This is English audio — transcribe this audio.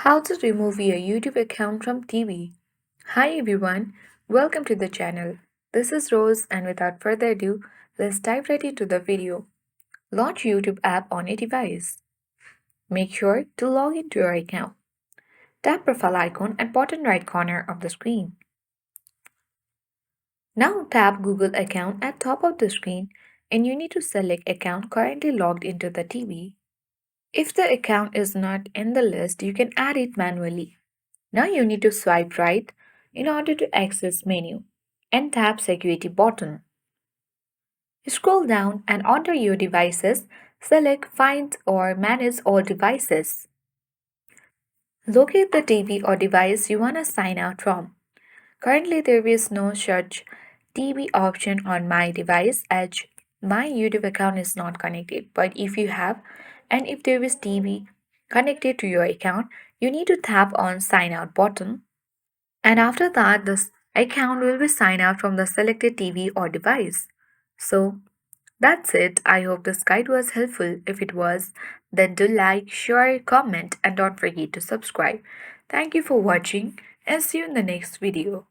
How to remove your YouTube account from TV. Hi everyone, welcome to the channel. This is Rose and without further ado, let's dive right into the video. Launch YouTube app on your device. Make sure to log into your account. Tap profile icon at bottom right corner of the screen. Now tap Google account at top of the screen and you need to select account currently logged into the TV. If the account is not in the list, you can add it manually. Now you need to swipe right in order to access menu and tap security button. Scroll down and under your devices, select find or manage all devices. Locate the TV or device you want to sign out from. Currently there is no such TV option on my device as my YouTube account is not connected. But if you have and if there is TV connected to your account, you need to tap on sign out button. And after that, this account will be signed out from the selected TV or device. So that's it. I hope this guide was helpful. If it was, then do like, share, comment, and don't forget to subscribe. Thank you for watching and see you in the next video.